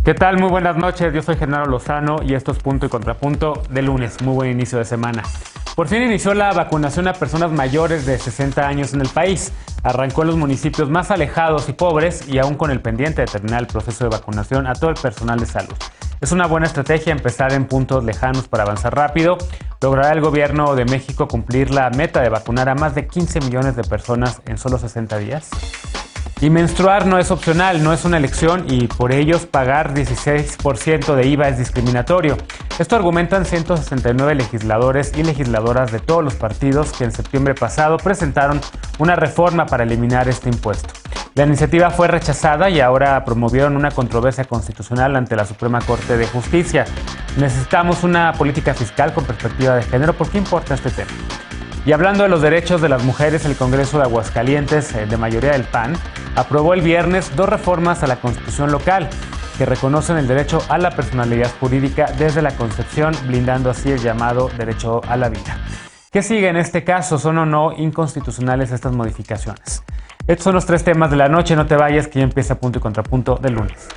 ¿Qué tal? Muy buenas noches, yo soy Genaro Lozano y esto es Punto y Contrapunto de lunes. Muy buen inicio de semana. Por fin inició la vacunación a personas mayores de 60 años en el país. Arrancó en los municipios más alejados y pobres y aún con el pendiente de terminar el proceso de vacunación a todo el personal de salud. Es una buena estrategia empezar en puntos lejanos para avanzar rápido. ¿Logrará el gobierno de México cumplir la meta de vacunar a más de 15 millones de personas en solo 60 días? Y menstruar no es opcional, no es una elección y por ellos pagar 16% de IVA es discriminatorio. Esto argumentan 169 legisladores y legisladoras de todos los partidos que en septiembre pasado presentaron una reforma para eliminar este impuesto. La iniciativa fue rechazada y ahora promovieron una controversia constitucional ante la Suprema Corte de Justicia. Necesitamos una política fiscal con perspectiva de género. ¿Por qué importa este tema? Y hablando de los derechos de las mujeres, el Congreso de Aguascalientes, de mayoría del PAN, aprobó el viernes 2 reformas a la Constitución local que reconocen el derecho a la personalidad jurídica desde la concepción, blindando así el llamado derecho a la vida. ¿Qué sigue en este caso? ¿Son o no inconstitucionales estas modificaciones? Estos son los 3 temas de la noche. No te vayas, que ya empieza Punto y Contrapunto del lunes.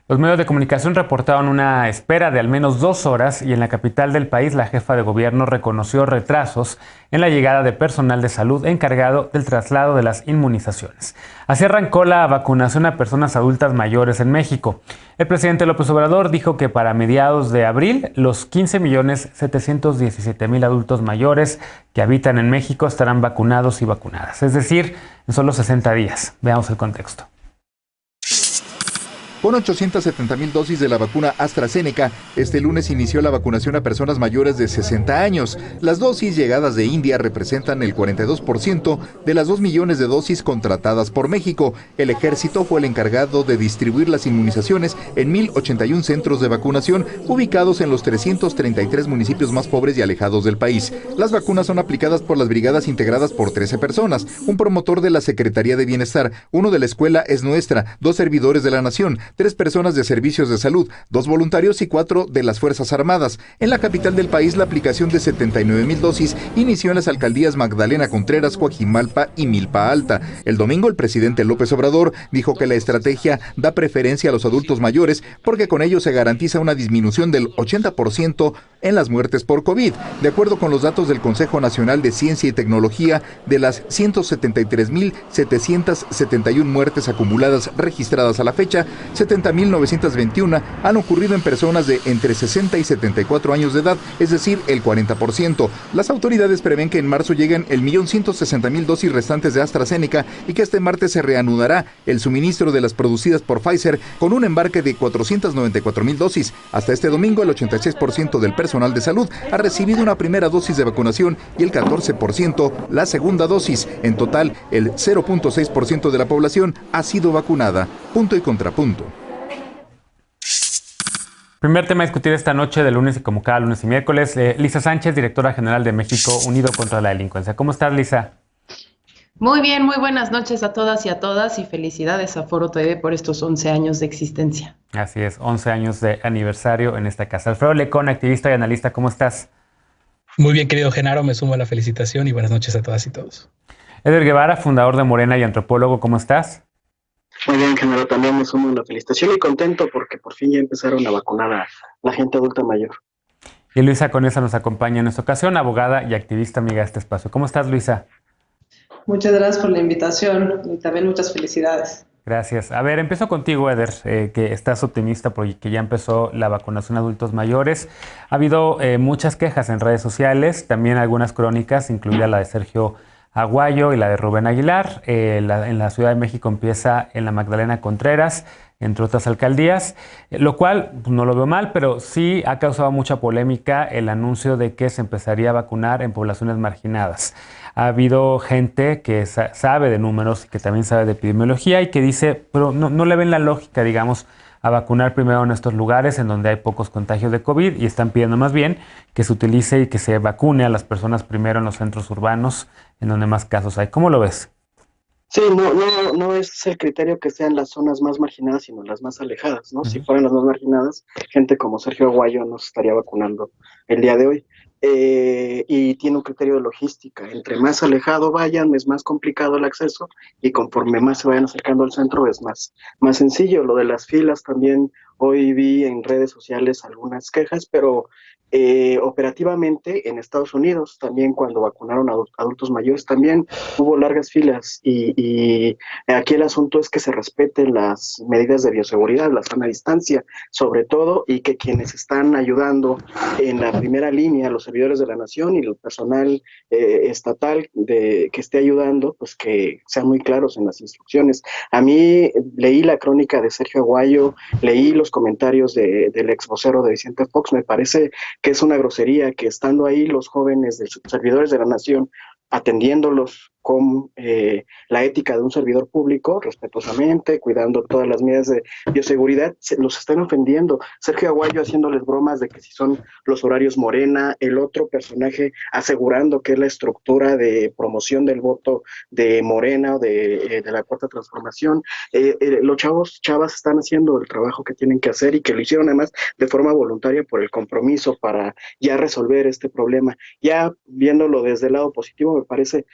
Los medios de comunicación reportaron una espera de al menos 2 horas y en la capital del país la jefa de gobierno reconoció retrasos en la llegada de personal de salud encargado del traslado de las inmunizaciones. Así arrancó la vacunación a personas adultas mayores en México. El presidente López Obrador dijo que para mediados de abril los 15.717.000 adultos mayores que habitan en México estarán vacunados y vacunadas, es decir, en solo 60 días. Veamos el contexto. Con 870,000 dosis de la vacuna AstraZeneca, este lunes inició la vacunación a personas mayores de 60 años. Las dosis llegadas de India representan el 42% de las 2 millones de dosis contratadas por México. El ejército fue el encargado de distribuir las inmunizaciones en 1,081 centros de vacunación ubicados en los 333 municipios más pobres y alejados del país. Las vacunas son aplicadas por las brigadas integradas por 13 personas, un promotor de la Secretaría de Bienestar, uno de la Escuela Es Nuestra, 2 servidores de la Nación, 3 personas de servicios de salud, 2 voluntarios y 4 de las Fuerzas Armadas. En la capital del país, la aplicación de 79,000 dosis inició en las alcaldías Magdalena Contreras, Coajimalpa y Milpa Alta. El domingo, el presidente López Obrador dijo que la estrategia da preferencia a los adultos mayores porque con ello se garantiza una disminución del 80% en las muertes por COVID. De acuerdo con los datos del Consejo Nacional de Ciencia y Tecnología, de las 173,771 muertes acumuladas registradas a la fecha, 70,921 han ocurrido en personas de entre 60 y 74 años de edad, es decir, el 40%. Las autoridades prevén que en marzo lleguen el 1,160,000 dosis restantes de AstraZeneca y que este martes se reanudará el suministro de las producidas por Pfizer con un embarque de 494,000 dosis. Hasta este domingo, el 86% del personal de salud ha recibido una primera dosis de vacunación y el 14% la segunda dosis. En total, el 0,6% de la población ha sido vacunada. Punto y contrapunto. Primer tema a discutir esta noche de lunes y como cada lunes y miércoles. Lisa Sánchez, directora general de México Unido contra la Delincuencia. ¿Cómo estás, Lisa? Muy bien, muy buenas noches a todas y felicidades a Foro TV por estos 11 años de existencia. Así es, 11 años de aniversario en esta casa. Alfredo Lecón, activista y analista, ¿cómo estás? Muy bien, querido Genaro, me sumo a la felicitación y buenas noches a todas y todos. Eder Guevara, fundador de Morena y antropólogo, ¿cómo estás? Muy bien, Genaro, también me sumo a la felicitación y contento porque por fin ya empezaron a vacunar a la gente adulta mayor. Y Luisa Conesa nos acompaña en esta ocasión, abogada y activista amiga de este espacio. ¿Cómo estás, Luisa? Muchas gracias por la invitación y también muchas felicidades. Gracias. A ver, empiezo contigo, Eder, que estás optimista porque ya empezó la vacunación a adultos mayores. Ha habido muchas quejas en redes sociales, también algunas crónicas, incluida la de Sergio Aguayo y la de Rubén Aguilar. En la Ciudad de México empieza en la Magdalena Contreras, entre otras alcaldías, lo cual no lo veo mal, pero sí ha causado mucha polémica el anuncio de que se empezaría a vacunar en poblaciones marginadas. Ha habido gente que sabe de números y que también sabe de epidemiología y que dice, pero no le ven la lógica, digamos, a vacunar primero en estos lugares en donde hay pocos contagios de COVID y están pidiendo más bien que se utilice y que se vacune a las personas primero en los centros urbanos en donde más casos hay. ¿Cómo lo ves? Sí, no es el criterio que sean las zonas más marginadas, sino las más alejadas, ¿no? Si fueran las más marginadas, gente como Sergio Aguayo no se estaría vacunando el día de hoy. y tiene un criterio de logística. Entre más alejado vayan, es más complicado el acceso, y conforme más se vayan acercando al centro es más sencillo. Lo de las filas también, hoy vi en redes sociales algunas quejas, pero operativamente en Estados Unidos también, cuando vacunaron a adultos mayores, también hubo largas filas, y aquí el asunto es que se respeten las medidas de bioseguridad, la sana distancia sobre todo, y que quienes están ayudando en la primera línea, los servidores de la nación y el personal estatal que esté ayudando, pues que sean muy claros en las instrucciones. A mí leí la crónica de Sergio Aguayo, leí los comentarios del ex vocero de Vicente Fox. Me parece que es una grosería que, estando ahí los jóvenes de servidores de la nación, atendiéndolos con la ética de un servidor público, respetuosamente, cuidando todas las medidas de bioseguridad, los están ofendiendo. Sergio Aguayo haciéndoles bromas de que si son los horarios Morena, el otro personaje asegurando que es la estructura de promoción del voto de Morena o de la Cuarta Transformación. Los chavas están haciendo el trabajo que tienen que hacer, y que lo hicieron además de forma voluntaria por el compromiso para ya resolver este problema. Ya viéndolo desde el lado positivo, me parece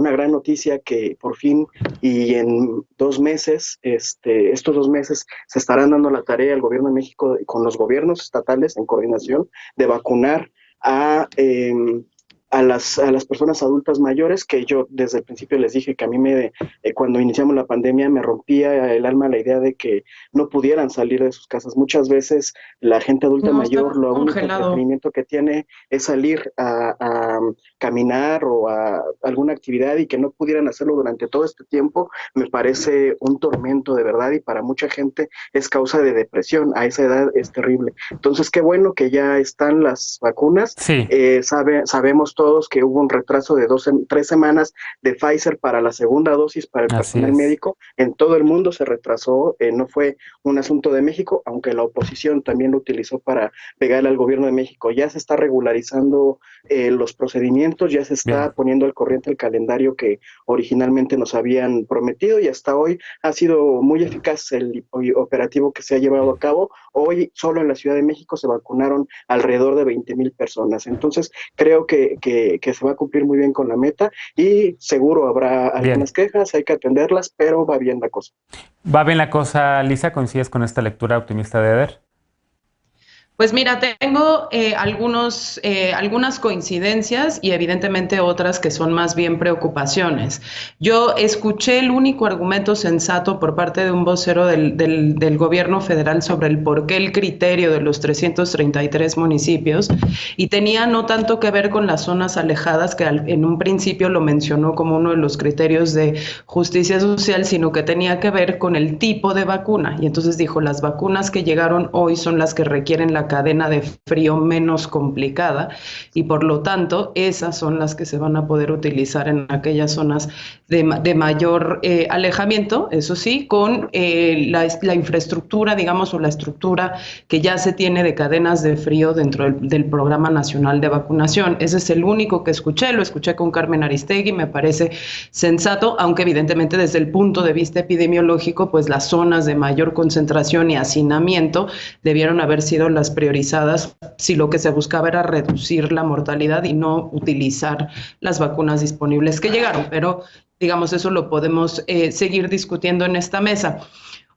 una gran noticia que por fin, y en 2 meses, estos 2 meses se estarán dando la tarea al gobierno de México con los gobiernos estatales en coordinación de vacunar a las personas adultas mayores, que yo desde el principio les dije que a mí cuando iniciamos la pandemia me rompía el alma la idea de que no pudieran salir de sus casas. Muchas veces la gente adulta mayor, lo único entretenimiento que tiene es salir a caminar o a alguna actividad, y que no pudieran hacerlo durante todo este tiempo me parece un tormento de verdad, y para mucha gente es causa de depresión. A esa edad es terrible. Entonces, qué bueno que ya están las vacunas. Sí. Sabemos todos que hubo un retraso de 3 semanas de Pfizer para la segunda dosis para el personal médico. En todo el mundo se retrasó, no fue un asunto de México, aunque la oposición también lo utilizó para pegarle al gobierno de México. Ya se está regularizando los procedimientos, ya se está poniendo al corriente el calendario que originalmente nos habían prometido, y hasta hoy ha sido muy eficaz el operativo que se ha llevado a cabo. Hoy solo en la Ciudad de México se vacunaron alrededor de 20,000 personas. Entonces creo que se va a cumplir muy bien con la meta, y seguro habrá algunas quejas, hay que atenderlas, pero va bien la cosa. ¿Va bien la cosa, Lisa? ¿Coincides con esta lectura optimista de Eder? Pues mira, tengo algunas coincidencias y evidentemente otras que son más bien preocupaciones. Yo escuché el único argumento sensato por parte de un vocero del gobierno federal sobre el por qué el criterio de los 333 municipios, y tenía no tanto que ver con las zonas alejadas, que en un principio lo mencionó como uno de los criterios de justicia social, sino que tenía que ver con el tipo de vacuna. Y entonces dijo, las vacunas que llegaron hoy son las que requieren la cadena de frío menos complicada, y por lo tanto esas son las que se van a poder utilizar en aquellas zonas de mayor alejamiento, eso sí, con la infraestructura, digamos, o la estructura que ya se tiene de cadenas de frío dentro del Programa Nacional de Vacunación. Ese es el único que escuché, lo escuché con Carmen Aristegui, me parece sensato, aunque evidentemente desde el punto de vista epidemiológico, pues las zonas de mayor concentración y hacinamiento debieron haber sido las priorizadas si lo que se buscaba era reducir la mortalidad y no utilizar las vacunas disponibles que llegaron. Pero, digamos, eso lo podemos seguir discutiendo en esta mesa.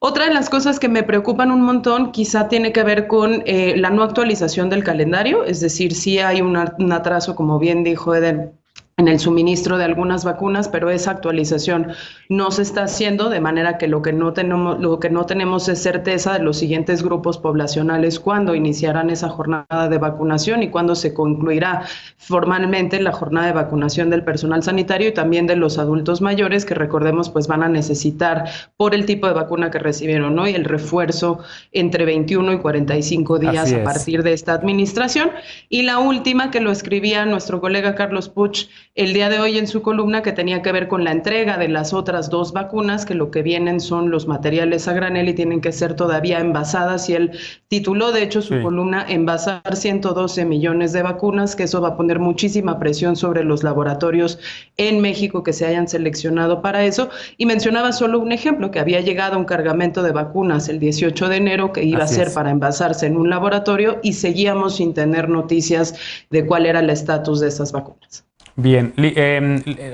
Otra de las cosas que me preocupan un montón quizá tiene que ver con la no actualización del calendario, es decir, sí hay un atraso, como bien dijo Eder, en el suministro de algunas vacunas, pero esa actualización no se está haciendo, de manera que lo que no tenemos es certeza de los siguientes grupos poblacionales, cuándo iniciarán esa jornada de vacunación y cuándo se concluirá formalmente la jornada de vacunación del personal sanitario y también de los adultos mayores, que recordemos pues van a necesitar, por el tipo de vacuna que recibieron, ¿no?, y el refuerzo entre 21 y 45 días a partir de esta administración. Y la última, que lo escribía nuestro colega Carlos Puch el día de hoy en su columna que tenía que ver con la entrega de las otras 2 vacunas, que lo que vienen son los materiales a granel y tienen que ser todavía envasadas, y él tituló de hecho su columna Envasar 112 millones de vacunas, que eso va a poner muchísima presión sobre los laboratorios en México que se hayan seleccionado para eso, y mencionaba solo un ejemplo, que había llegado un cargamento de vacunas el 18 de enero que iba a ser para envasarse en un laboratorio, y seguíamos sin tener noticias de cuál era el estatus de esas vacunas. Bien,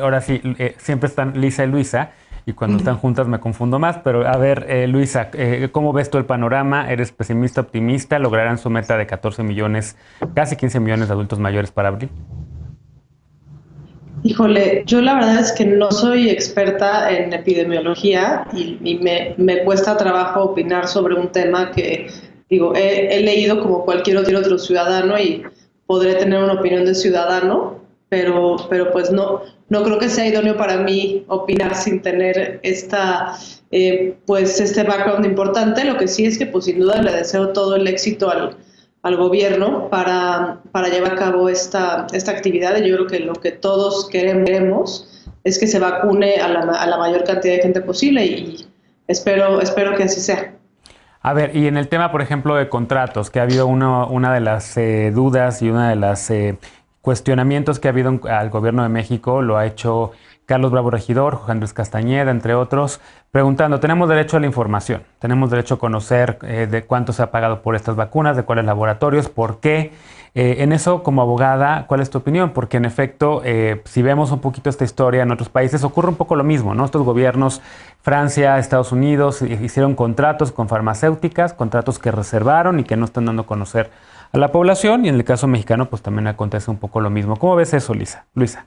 ahora sí, siempre están Lisa y Luisa, y cuando están juntas me confundo más, pero a ver, Luisa, ¿cómo ves tú el panorama? ¿Eres pesimista, optimista? ¿Lograrán su meta de 14 millones, casi 15 millones de adultos mayores para abril? Híjole, yo la verdad es que no soy experta en epidemiología y me cuesta trabajo opinar sobre un tema que, digo, he leído como cualquier otro ciudadano y podré tener una opinión de ciudadano, pero pues no creo que sea idóneo para mí opinar sin tener pues este background importante. Lo que sí es que pues sin duda le deseo todo el éxito al gobierno para llevar a cabo esta actividad. Y yo creo que lo que todos queremos es que se vacune a la mayor cantidad de gente posible, y espero que así sea. A ver, y en el tema, por ejemplo, de contratos, que ha habido una de las dudas y una de las cuestionamientos que ha habido al gobierno de México, lo ha hecho Carlos Bravo Regidor, José Andrés Castañeda, entre otros, preguntando, tenemos derecho a la información, tenemos derecho a conocer de cuánto se ha pagado por estas vacunas, de cuáles laboratorios, por qué. En eso, como abogada, ¿cuál es tu opinión? Porque en efecto, si vemos un poquito esta historia en otros países, ocurre un poco lo mismo, ¿no? Estos gobiernos, Francia, Estados Unidos, hicieron contratos con farmacéuticas, contratos que reservaron y que no están dando a conocer a la población, y en el caso mexicano, pues también acontece un poco lo mismo. ¿Cómo ves eso, Luisa?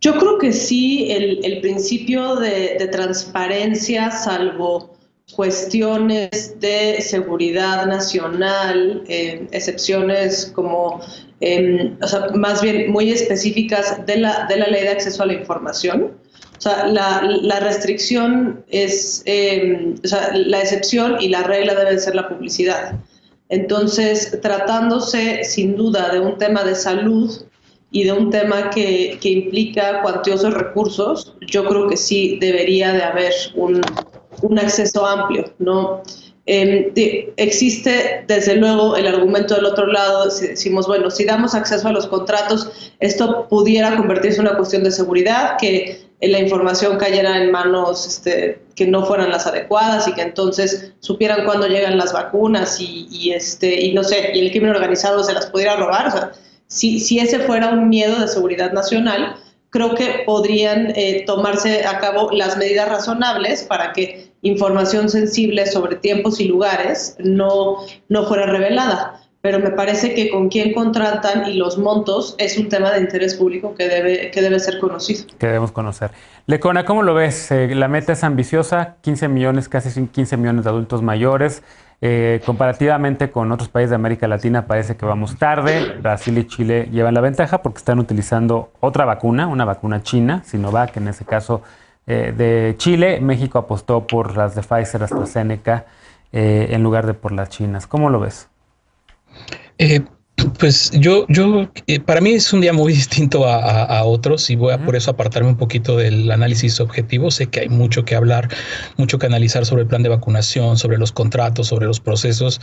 Yo creo que sí, el principio de transparencia, salvo cuestiones de seguridad nacional, excepciones como, o sea, más bien muy específicas de la ley de acceso a la información. O sea, la restricción es, o sea, la excepción y la regla debe ser la publicidad. Entonces, tratándose sin duda de un tema de salud y de un tema que implica cuantiosos recursos, yo creo que sí debería de haber un acceso amplio, ¿no? Existe desde luego el argumento del otro lado, si decimos, bueno, si damos acceso a los contratos, esto pudiera convertirse en una cuestión de seguridad, que la información cayera en manos que no fueran las adecuadas, y que entonces supieran cuándo llegan las vacunas y no sé, y el crimen organizado se las pudiera robar. O sea, si ese fuera un miedo de seguridad nacional, creo que podrían tomarse a cabo las medidas razonables para que información sensible sobre tiempos y lugares no fuera revelada. Pero me parece que con quién contratan y los montos es un tema de interés público que debe ser conocido. Que debemos conocer. Lecona, ¿cómo lo ves? La meta es ambiciosa, 15 millones, casi 15 millones de adultos mayores. Comparativamente con otros países de América Latina parece que vamos tarde. Brasil y Chile llevan la ventaja porque están utilizando otra vacuna, una vacuna china, Sinovac, en ese caso de Chile. México apostó por las de Pfizer, AstraZeneca, en lugar de por las chinas. ¿Cómo lo ves? Pues para mí es un día muy distinto a otros, y voy a por eso apartarme un poquito del análisis objetivo. Sé que hay mucho que hablar, mucho que analizar sobre el plan de vacunación, sobre los contratos, sobre los procesos,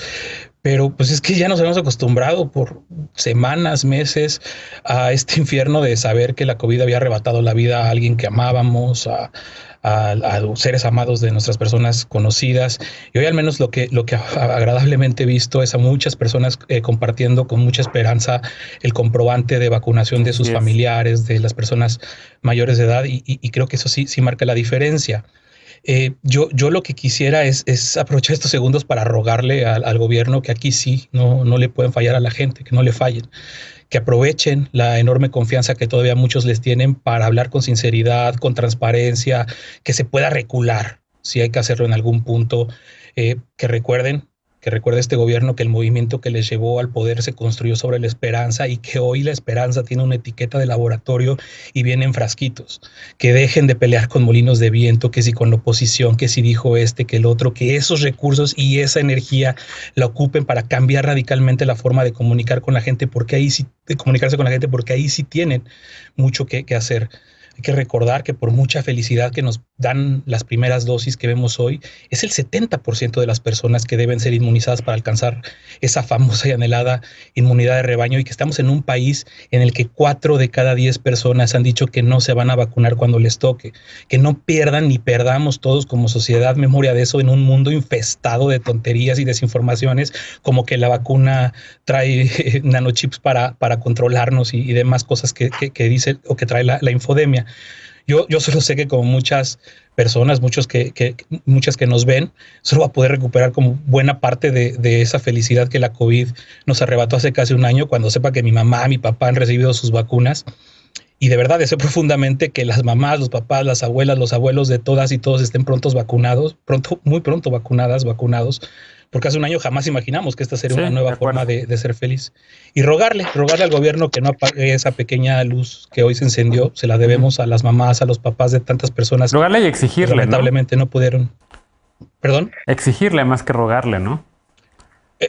pero pues es que ya nos hemos acostumbrado por semanas, meses a este infierno de saber que la COVID había arrebatado la vida a alguien que amábamos, a seres amados de nuestras personas conocidas, y hoy al menos lo que agradablemente he visto es a muchas personas compartiendo con mucha esperanza el comprobante de vacunación de sus familiares, de las personas mayores de edad, y creo que eso sí marca la diferencia. Yo lo que quisiera es aprovechar estos segundos para rogarle al gobierno que aquí sí no le pueden fallar a la gente, que no le fallen, que aprovechen la enorme confianza que todavía muchos les tienen para hablar con sinceridad, con transparencia, que se pueda recular si hay que hacerlo en algún punto, que recuerden que recuerde este gobierno que el movimiento que les llevó al poder se construyó sobre la esperanza y que hoy la esperanza tiene una etiqueta de laboratorio y viene en frasquitos. Que dejen de pelear con molinos de viento, que si con la oposición, que si dijo este, que el otro, que esos recursos y esa energía la ocupen para cambiar radicalmente la forma de comunicar con la gente, porque ahí sí, de comunicarse con la gente, porque ahí sí tienen mucho que hacer. Hay que recordar que por mucha felicidad que nos dan las primeras dosis que vemos hoy, es el 70% de las personas que deben ser inmunizadas para alcanzar esa famosa y anhelada inmunidad de rebaño, y que estamos en un país en el que 4 de cada 10 personas han dicho que no se van a vacunar cuando les toque. Que no pierdan ni perdamos todos como sociedad memoria de eso en un mundo infestado de tonterías y desinformaciones, como que la vacuna trae nanochips para controlarnos y demás cosas que dice o que trae la infodemia. Yo solo sé que como muchas personas, muchas que nos ven, solo va a poder recuperar como buena parte de esa felicidad que la COVID nos arrebató hace casi un año, cuando sepa que mi mamá, mi papá han recibido sus vacunas. Y de verdad deseo profundamente que las mamás, los papás, las abuelas, los abuelos de todas y todos estén vacunados, muy pronto vacunados, porque hace un año jamás imaginamos que esta sería una nueva forma de ser feliz. Y rogarle al gobierno que no apague esa pequeña luz que hoy se encendió. Se la debemos a las mamás, a los papás de tantas personas. Rogarle y exigirle, que lamentablemente no pudieron. ¿Perdón? Exigirle más que rogarle, ¿no?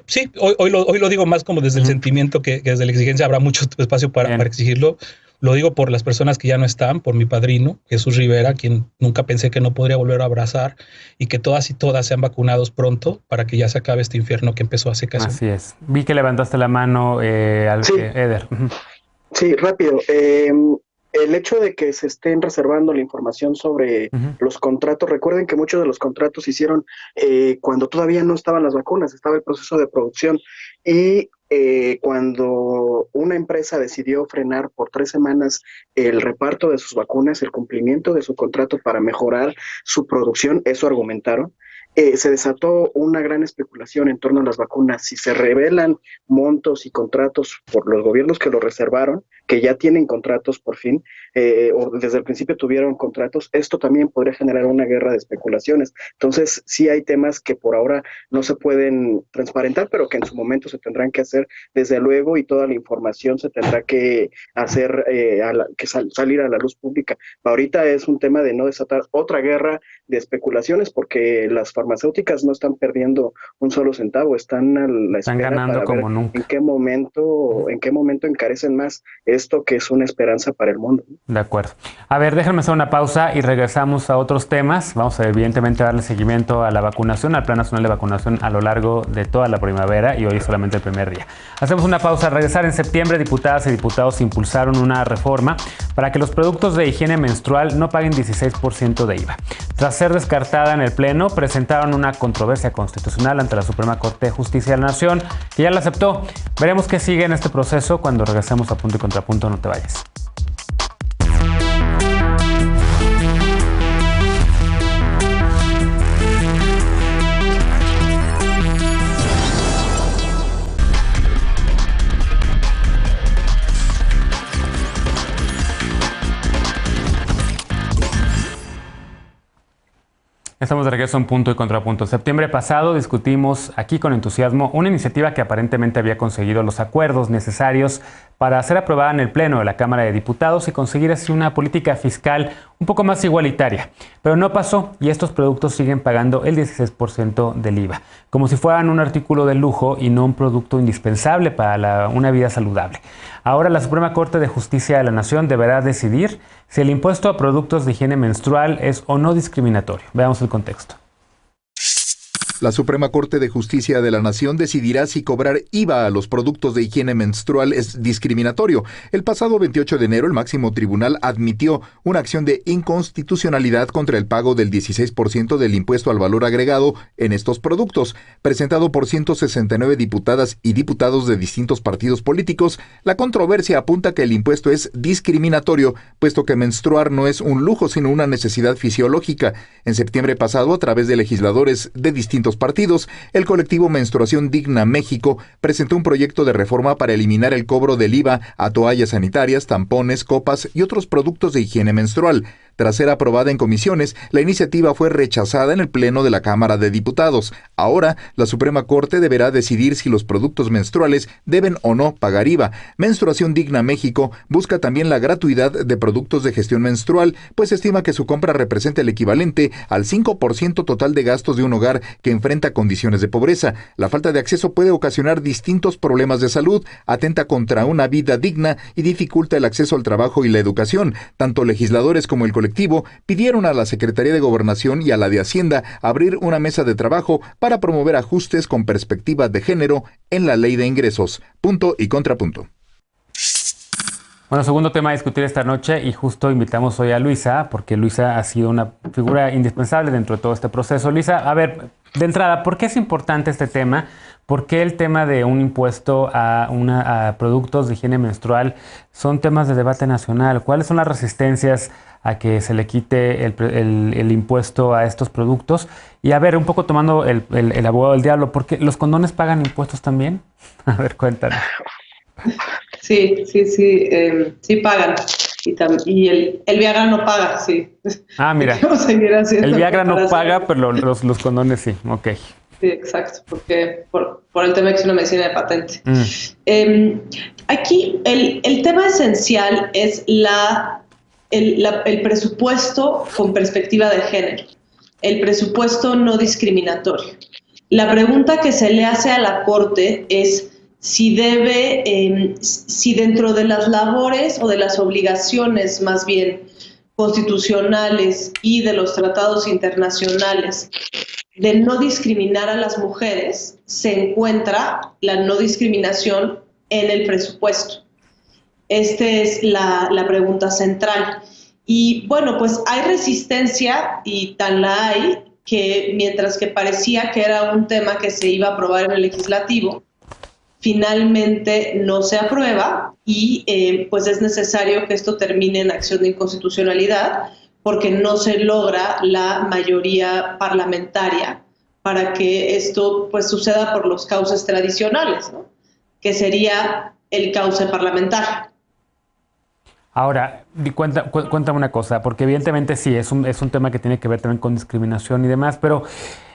Sí, hoy lo digo más como desde el sentimiento, que desde la exigencia habrá mucho espacio para exigirlo. Lo digo por las personas que ya no están, por mi padrino, Jesús Rivera, quien nunca pensé que no podría volver a abrazar, y que todas y todas sean vacunados pronto para que ya se acabe este infierno que empezó hace casi. Así es. Vi que levantaste la mano, Eder. Sí, rápido. El hecho de que se estén reservando la información sobre los contratos, recuerden que muchos de los contratos se hicieron cuando todavía no estaban las vacunas, estaba el proceso de producción, y cuando una empresa decidió frenar por 3 semanas el reparto de sus vacunas, el cumplimiento de su contrato para mejorar su producción, eso argumentaron, se desató una gran especulación en torno a las vacunas. Si se revelan montos y contratos por los gobiernos que lo reservaron, que ya tienen contratos por fin, o desde el principio tuvieron contratos, esto también podría generar una guerra de especulaciones. Entonces, sí hay temas que por ahora no se pueden transparentar, pero que en su momento se tendrán que hacer, desde luego, y toda la información se tendrá que hacer, salir a la luz pública. Ahorita es un tema de no desatar otra guerra de especulaciones, porque las farmacéuticas no están perdiendo un solo centavo, están a la espera, ganando para como ver nunca. en qué momento encarecen más esto, que es una esperanza para el mundo. De acuerdo. A ver, déjenme hacer una pausa y regresamos a otros temas. Vamos a evidentemente darle seguimiento a la vacunación, al Plan Nacional de Vacunación a lo largo de toda la primavera, y hoy es solamente el primer día. Hacemos una pausa. Al regresar, en septiembre, diputadas y diputados impulsaron una reforma para que los productos de higiene menstrual no paguen 16% de IVA. Tras ser descartada en el Pleno, presentaron una controversia constitucional ante la Suprema Corte de Justicia de la Nación, que ya la aceptó. Veremos qué sigue en este proceso cuando regresemos a Punto y Contrapunto. No te vayas. Estamos de regreso en Punto y Contrapunto. Septiembre pasado discutimos aquí con entusiasmo una iniciativa que aparentemente había conseguido los acuerdos necesarios para ser aprobada en el Pleno de la Cámara de Diputados y conseguir así una política fiscal un poco más igualitaria. Pero no pasó, y estos productos siguen pagando el 16% del IVA, como si fueran un artículo de lujo y no un producto indispensable para una vida saludable. Ahora la Suprema Corte de Justicia de la Nación deberá decidir si el impuesto a productos de higiene menstrual es o no discriminatorio. Veamos el contexto. La Suprema Corte de Justicia de la Nación decidirá si cobrar IVA a los productos de higiene menstrual es discriminatorio. El pasado 28 de enero, el máximo tribunal admitió una acción de inconstitucionalidad contra el pago del 16% del impuesto al valor agregado en estos productos. Presentado por 169 diputadas y diputados de distintos partidos políticos, la controversia apunta que el impuesto es discriminatorio, puesto que menstruar no es un lujo, sino una necesidad fisiológica. En septiembre pasado, a través de legisladores de distintos partidos, el colectivo Menstruación Digna México presentó un proyecto de reforma para eliminar el cobro del IVA a toallas sanitarias, tampones, copas y otros productos de higiene menstrual. Tras ser aprobada en comisiones, la iniciativa fue rechazada en el Pleno de la Cámara de Diputados. Ahora, la Suprema Corte deberá decidir si los productos menstruales deben o no pagar IVA. Menstruación Digna México busca también la gratuidad de productos de gestión menstrual, pues estima que su compra representa el equivalente al 5% total de gastos de un hogar que enfrenta condiciones de pobreza. La falta de acceso puede ocasionar distintos problemas de salud, atenta contra una vida digna y dificulta el acceso al trabajo y la educación. Tanto legisladores como el colectivo pidieron a la Secretaría de Gobernación y a la de Hacienda abrir una mesa de trabajo para promover ajustes con perspectiva de género en la ley de ingresos. Punto y contrapunto. Bueno, segundo tema a discutir esta noche, y justo invitamos hoy a Luisa, porque Luisa ha sido una figura indispensable dentro de todo este proceso. Luisa, a ver, de entrada, ¿por qué es importante este tema? ¿Por qué el tema de un impuesto a productos de higiene menstrual son temas de debate nacional? ¿Cuáles son las resistencias a que se le quite el impuesto a estos productos? Y a ver, un poco tomando el abogado del diablo, ¿por qué los condones pagan impuestos también? A ver, cuéntanos. Sí pagan. Y el Viagra no paga, sí. Ah, mira. El Viagra no paga, pero los condones sí. Ok. Sí, exacto, porque por el tema de que es una medicina de patente. Aquí el tema esencial es el presupuesto con perspectiva de género, el presupuesto no discriminatorio. La pregunta que se le hace a la Corte es si dentro de las labores o de las obligaciones más bien constitucionales y de los tratados internacionales de no discriminar a las mujeres, se encuentra la no discriminación en el presupuesto. Esta es la pregunta central. Y bueno, pues hay resistencia, y tan la hay, que mientras que parecía que era un tema que se iba a aprobar en el legislativo, finalmente no se aprueba y pues es necesario que esto termine en acción de inconstitucionalidad, porque no se logra la mayoría parlamentaria para que esto pues suceda por los cauces tradicionales, ¿no? Que sería el cauce parlamentario. Ahora, cuéntame una cosa, porque evidentemente sí, es un tema que tiene que ver también con discriminación y demás, pero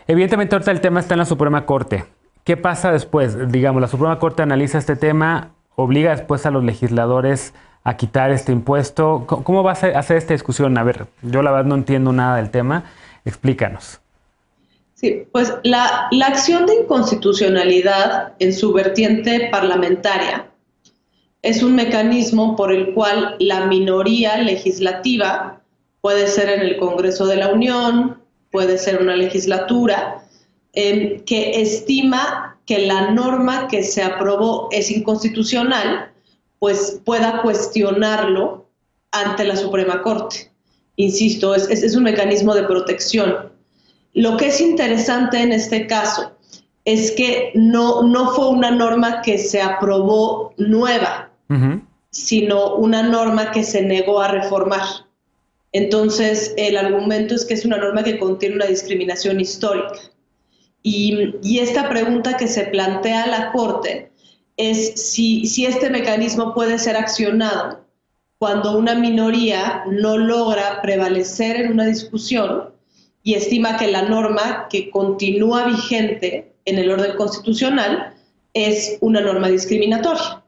evidentemente ahorita el tema está en la Suprema Corte. ¿Qué pasa después? Digamos, la Suprema Corte analiza este tema, obliga después a los legisladores a quitar este impuesto. ¿Cómo va a hacer esta discusión? A ver, yo la verdad no entiendo nada del tema. Explícanos. Sí, pues la acción de inconstitucionalidad en su vertiente parlamentaria es un mecanismo por el cual la minoría legislativa, puede ser en el Congreso de la Unión, puede ser una legislatura, que estima que la norma que se aprobó es inconstitucional, pues pueda cuestionarlo ante la Suprema Corte. Insisto, es un mecanismo de protección. Lo que es interesante en este caso es que no fue una norma que se aprobó nueva, sino una norma que se negó a reformar. Entonces, el argumento es que es una norma que contiene una discriminación histórica. Y esta pregunta que se plantea a la Corte es si este mecanismo puede ser accionado cuando una minoría no logra prevalecer en una discusión y estima que la norma que continúa vigente en el orden constitucional es una norma discriminatoria.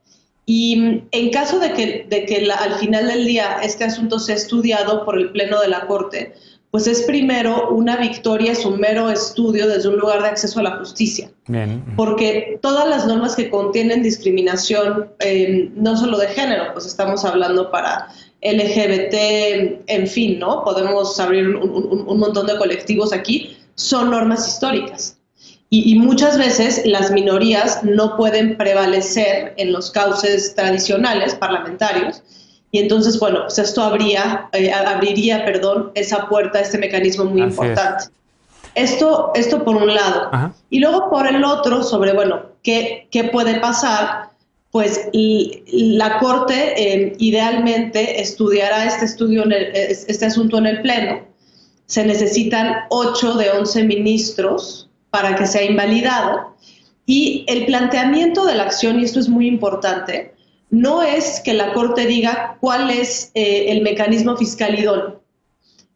Y en caso de que al final del día este asunto sea estudiado por el Pleno de la Corte, pues es primero una victoria, es un mero estudio desde un lugar de acceso a la justicia. Bien. Porque todas las normas que contienen discriminación, no solo de género, pues estamos hablando para LGBT, en fin, ¿no? Podemos abrir un montón de colectivos aquí, son normas históricas. Y muchas veces las minorías no pueden prevalecer en los cauces tradicionales parlamentarios. Y entonces, bueno, pues esto abriría esa puerta, este mecanismo muy importante. Esto por un lado. Ajá. Y luego por el otro, sobre, bueno, ¿qué puede pasar? Pues la Corte idealmente estudiará este asunto en el Pleno. Se necesitan 8 de 11 ministros para que sea invalidado. Y el planteamiento de la acción, y esto es muy importante, no es que la Corte diga cuál es el mecanismo fiscal idóneo,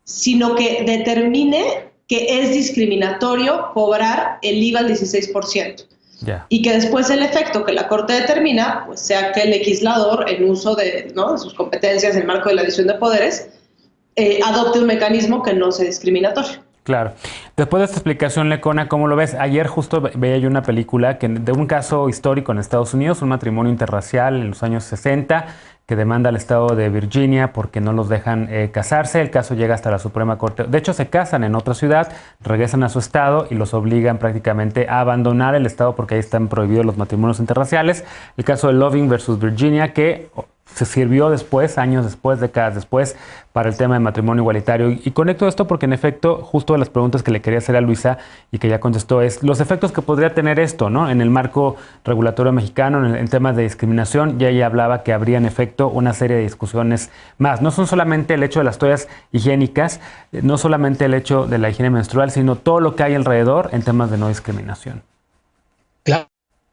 sino que determine que es discriminatorio cobrar el IVA al 16%. Yeah. Y que después el efecto que la Corte determina, pues sea que el legislador, en uso de sus competencias en el marco de la división de poderes, adopte un mecanismo que no sea discriminatorio. Claro. Después de esta explicación, Lecona, ¿cómo lo ves? Ayer justo veía yo una película de un caso histórico en Estados Unidos, un matrimonio interracial en los años 60, que demanda al estado de Virginia porque no los dejan casarse. El caso llega hasta la Suprema Corte. De hecho, se casan en otra ciudad, regresan a su estado y los obligan prácticamente a abandonar el estado porque ahí están prohibidos los matrimonios interraciales. El caso de Loving versus Virginia, que se sirvió después, años después, décadas después, para el tema de matrimonio igualitario. Y conecto esto porque, en efecto, justo las preguntas que le quería hacer a Luisa y que ya contestó es los efectos que podría tener esto, ¿no? En el marco regulatorio mexicano, en temas de discriminación, ya ella hablaba que habría, en efecto, una serie de discusiones más. No son solamente el hecho de las toallas higiénicas, no solamente el hecho de la higiene menstrual, sino todo lo que hay alrededor en temas de no discriminación.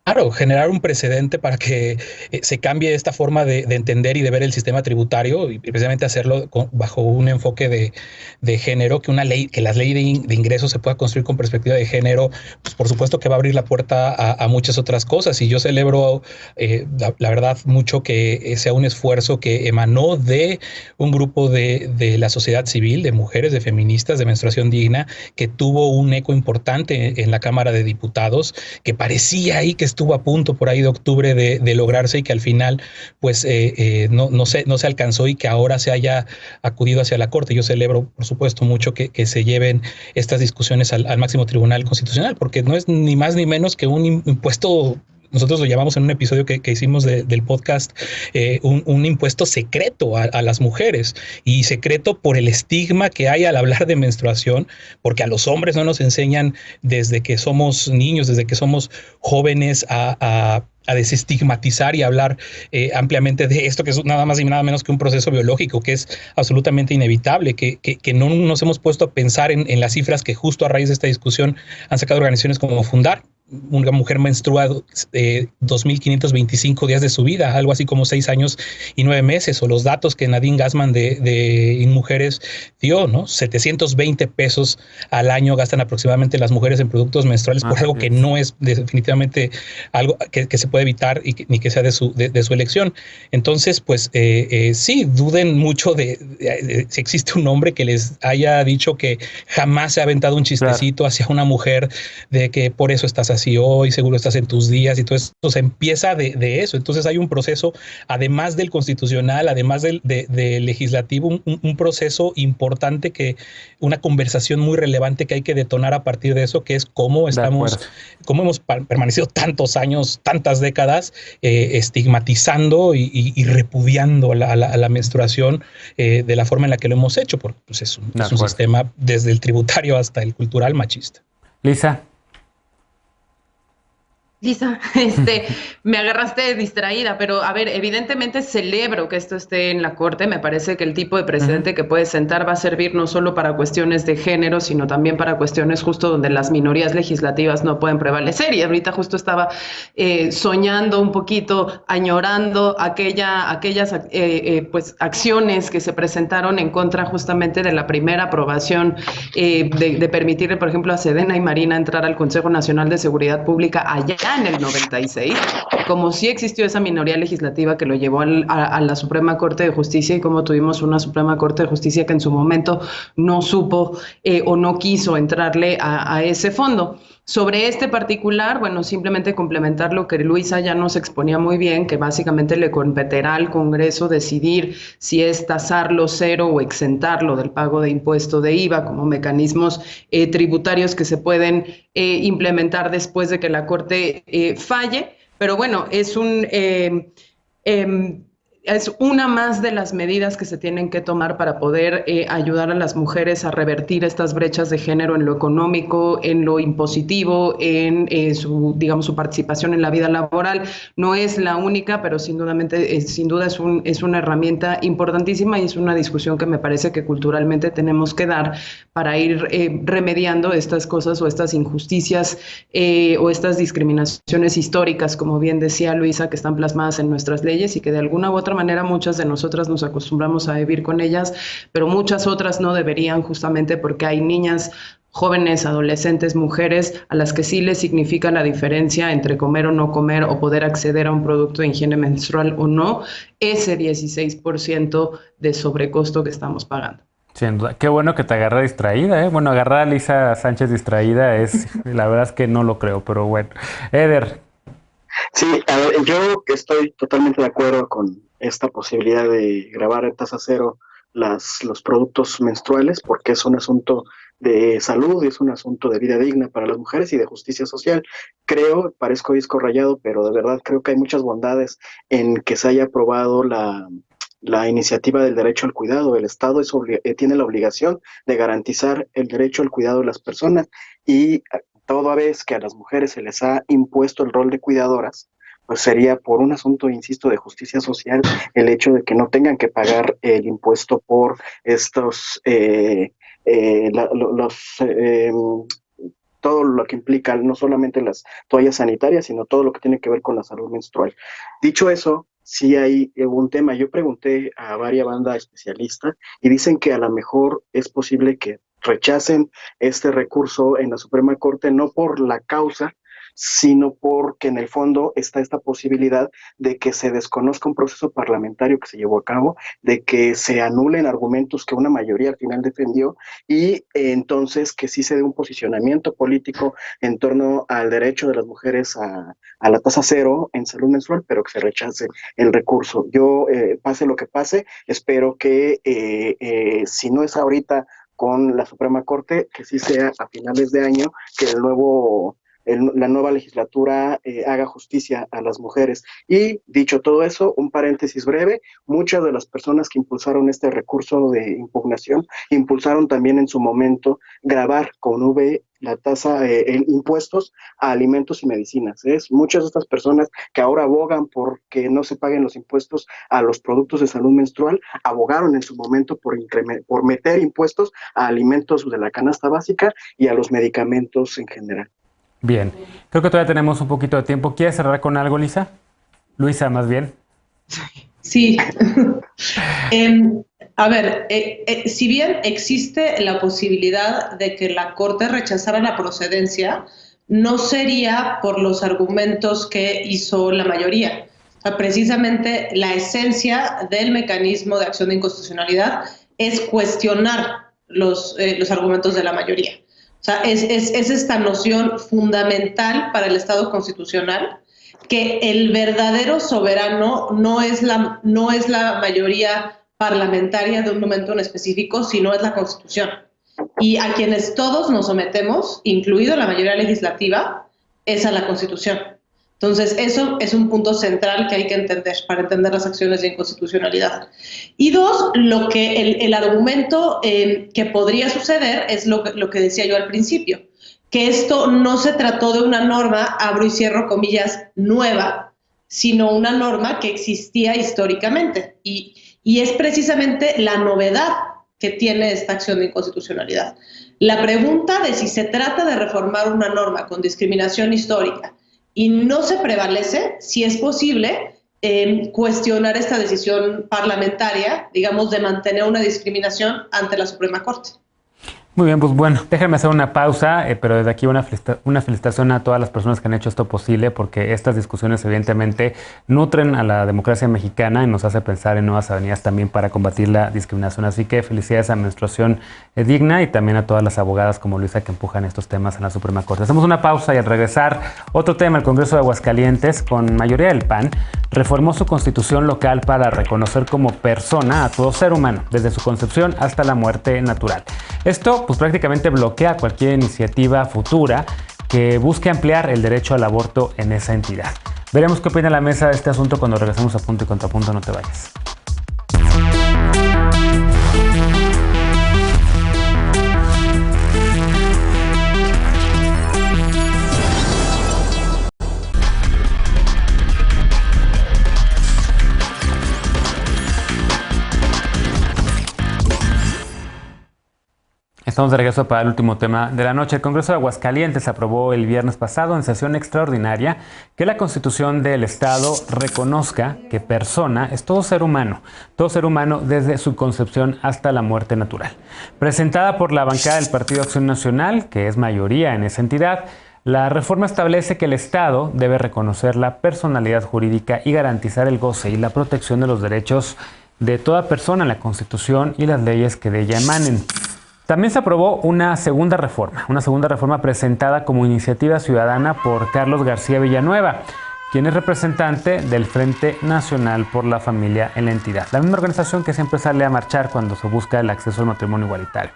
Claro, generar un precedente para que se cambie esta forma de entender y de ver el sistema tributario y precisamente hacerlo bajo un enfoque de género, que la ley de ingresos se pueda construir con perspectiva de género, pues por supuesto que va a abrir la puerta a muchas otras cosas. Y yo celebro, la verdad, mucho que sea un esfuerzo que emanó de un grupo de la sociedad civil, de mujeres, de feministas, de menstruación digna, que tuvo un eco importante en la Cámara de Diputados, que parecía ahí que estuvo a punto por ahí de octubre de lograrse y que al final pues no se alcanzó y que ahora se haya acudido hacia la Corte. Yo celebro, por supuesto, mucho que se lleven estas discusiones al máximo tribunal constitucional, porque no es ni más ni menos que un impuesto. Nosotros lo llamamos en un episodio que hicimos del podcast un impuesto secreto a las mujeres, y secreto por el estigma que hay al hablar de menstruación, porque a los hombres no nos enseñan desde que somos niños, desde que somos jóvenes a desestigmatizar y hablar ampliamente de esto, que es nada más y nada menos que un proceso biológico, que es absolutamente inevitable, que no nos hemos puesto a pensar en las cifras que justo a raíz de esta discusión han sacado organizaciones como Fundar. Una mujer menstrua 2.525 días de su vida, algo así como 6 años y 9 meses, o los datos que Nadine Gassman de InMujeres dio, ¿no? 720 pesos al año gastan aproximadamente las mujeres en productos menstruales por algo que no es definitivamente algo que se puede evitar ni que sea de su elección. Entonces, pues sí, duden mucho de si existe un hombre que les haya dicho que jamás se ha aventado un chistecito hacia una mujer de que por eso estás así hoy, seguro estás en tus días, y todo eso se empieza de eso. Entonces hay un proceso, además del constitucional, además del legislativo, un proceso importante, una conversación muy relevante que hay que detonar a partir de eso, que es cómo hemos permanecido tantos años, tantas décadas, estigmatizando y repudiando la menstruación de la forma en la que lo hemos hecho, porque pues, es un sistema desde el tributario hasta el cultural machista. Lisa, me agarraste distraída, pero a ver, evidentemente celebro que esto esté en la Corte. Me parece que el tipo de precedente que puede sentar va a servir no solo para cuestiones de género, sino también para cuestiones justo donde las minorías legislativas no pueden prevalecer. Y ahorita justo estaba soñando un poquito, añorando aquellas pues acciones que se presentaron en contra justamente de la primera aprobación de permitirle, por ejemplo, a Sedena y Marina entrar al Consejo Nacional de Seguridad Pública allá en el 96, como sí existió esa minoría legislativa que lo llevó a la Suprema Corte de Justicia, y como tuvimos una Suprema Corte de Justicia que en su momento no supo o no quiso entrarle a ese fondo. Sobre este particular, bueno, simplemente complementar lo que Luisa ya nos exponía muy bien, que básicamente le competirá al Congreso decidir si es tasarlo cero o exentarlo del pago de impuesto de IVA como mecanismos tributarios que se pueden implementar después de que la Corte falle. Pero bueno, es una más de las medidas que se tienen que tomar para poder ayudar a las mujeres a revertir estas brechas de género en lo económico, en lo impositivo, en su participación en la vida laboral. No es la única, pero sin duda es una herramienta importantísima, y es una discusión que me parece que culturalmente tenemos que dar para ir remediando estas cosas o estas injusticias o estas discriminaciones históricas, como bien decía Luisa, que están plasmadas en nuestras leyes y que de alguna u otra manera muchas de nosotras nos acostumbramos a vivir con ellas, pero muchas otras no deberían, justamente porque hay niñas, jóvenes, adolescentes, mujeres a las que sí les significa la diferencia entre comer o no comer o poder acceder a un producto de higiene menstrual o no, ese 16% de sobrecosto que estamos pagando. Sin duda. Qué bueno que te agarré distraída, ¿eh? Bueno, agarrar a Lisa Sánchez distraída la verdad es que no lo creo, pero bueno. Eder. Sí, a ver, yo estoy totalmente de acuerdo con esta posibilidad de grabar en tasa cero los productos menstruales, porque es un asunto de salud y es un asunto de vida digna para las mujeres y de justicia social. Creo, parezco disco rayado, pero de verdad creo que hay muchas bondades en que se haya aprobado la iniciativa del derecho al cuidado. El Estado tiene la obligación de garantizar el derecho al cuidado de las personas, y toda vez que a las mujeres se les ha impuesto el rol de cuidadoras, pues sería por un asunto, insisto, de justicia social el hecho de que no tengan que pagar el impuesto por estos, todo lo que implica no solamente las toallas sanitarias, sino todo lo que tiene que ver con la salud menstrual. Dicho eso, sí hay un tema. Yo pregunté a varias bandas especialistas y dicen que a lo mejor es posible que rechacen este recurso en la Suprema Corte, no por la causa, sino porque en el fondo está esta posibilidad de que se desconozca un proceso parlamentario que se llevó a cabo, de que se anulen argumentos que una mayoría al final defendió, y entonces que sí se dé un posicionamiento político en torno al derecho de las mujeres a la tasa cero en salud menstrual, pero que se rechace el recurso. Yo, pase lo que pase, espero que si no es ahorita con la Suprema Corte, que sí sea a finales de año, que la nueva legislatura haga justicia a las mujeres. Y dicho todo eso, un paréntesis breve: muchas de las personas que impulsaron este recurso de impugnación impulsaron también en su momento gravar con V la tasa en impuestos a alimentos y medicinas. Muchas de estas personas que ahora abogan por que no se paguen los impuestos a los productos de salud menstrual, abogaron en su momento por meter impuestos a alimentos de la canasta básica y a los medicamentos en general. Bien, creo que todavía tenemos un poquito de tiempo. ¿Quieres cerrar con algo, Lisa? Luisa, más bien. Sí. A ver, si bien existe la posibilidad de que la Corte rechazara la procedencia, no sería por los argumentos que hizo la mayoría. O sea, precisamente la esencia del mecanismo de acción de inconstitucionalidad es cuestionar los argumentos de la mayoría. O sea, es esta noción fundamental para el Estado constitucional, que el verdadero soberano no es la mayoría parlamentaria de un momento en específico, sino es la Constitución. Y a quienes todos nos sometemos, incluido la mayoría legislativa, es a la Constitución. Entonces, eso es un punto central que hay que entender para entender las acciones de inconstitucionalidad. Y dos, el argumento que podría suceder es lo que decía yo al principio, que esto no se trató de una norma, abro y cierro comillas, nueva, sino una norma que existía históricamente. Y es precisamente la novedad que tiene esta acción de inconstitucionalidad. La pregunta de si se trata de reformar una norma con discriminación histórica y no se prevalece, si es posible cuestionar esta decisión parlamentaria, digamos, de mantener una discriminación ante la Suprema Corte. Muy bien, pues bueno, déjenme hacer una pausa, pero desde aquí una felicitación a todas las personas que han hecho esto posible, porque estas discusiones evidentemente nutren a la democracia mexicana y nos hace pensar en nuevas avenidas también para combatir la discriminación. Así que felicidades a Menstruación Digna y también a todas las abogadas como Luisa que empujan estos temas en la Suprema Corte. Hacemos una pausa y al regresar, otro tema. El Congreso de Aguascalientes, con mayoría del PAN, reformó su constitución local para reconocer como persona a todo ser humano, desde su concepción hasta la muerte natural. Esto pues prácticamente bloquea cualquier iniciativa futura que busque ampliar el derecho al aborto en esa entidad. Veremos qué opina la mesa de este asunto cuando regresemos a Punto y Contrapunto. No te vayas. Estamos de regreso para el último tema de la noche. El Congreso de Aguascalientes aprobó el viernes pasado en sesión extraordinaria que la Constitución del Estado reconozca que persona es todo ser humano desde su concepción hasta la muerte natural. Presentada por la bancada del Partido Acción Nacional, que es mayoría en esa entidad, la reforma establece que el Estado debe reconocer la personalidad jurídica y garantizar el goce y la protección de los derechos de toda persona en la Constitución y las leyes que de ella emanen. También se aprobó una segunda reforma presentada como iniciativa ciudadana por Carlos García Villanueva, quien es representante del Frente Nacional por la Familia en la entidad, la misma organización que siempre sale a marchar cuando se busca el acceso al matrimonio igualitario.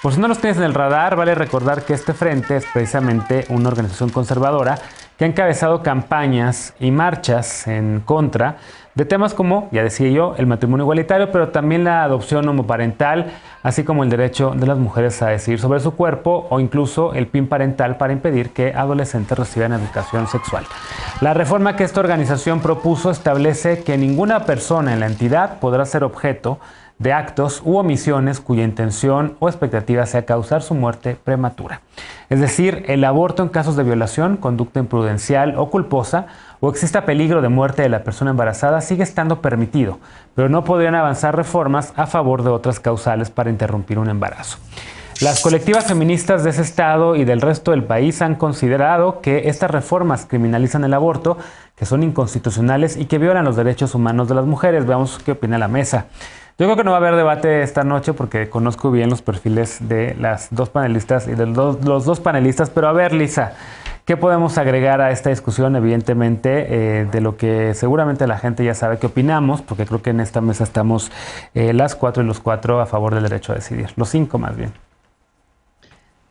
Por si no los tienes en el radar, vale recordar que este frente es precisamente una organización conservadora que ha encabezado campañas y marchas en contra de temas como, ya decía yo, el matrimonio igualitario, pero también la adopción homoparental, así como el derecho de las mujeres a decidir sobre su cuerpo o incluso el PIN parental para impedir que adolescentes reciban educación sexual. La reforma que esta organización propuso establece que ninguna persona en la entidad podrá ser objeto de actos u omisiones cuya intención o expectativa sea causar su muerte prematura. Es decir, el aborto en casos de violación, conducta imprudencial o culposa, o exista peligro de muerte de la persona embarazada, sigue estando permitido, pero no podrían avanzar reformas a favor de otras causales para interrumpir un embarazo. Las colectivas feministas de ese estado y del resto del país han considerado que estas reformas criminalizan el aborto, que son inconstitucionales y que violan los derechos humanos de las mujeres. Veamos qué opina la mesa. Yo creo que no va a haber debate esta noche porque conozco bien los perfiles de las dos panelistas y de los dos panelistas, pero a ver, Lisa, ¿qué podemos agregar a esta discusión? Evidentemente, de lo que seguramente la gente ya sabe que opinamos, porque creo que en esta mesa estamos las 4 y los 4 a favor del derecho a decidir, los 5 más bien.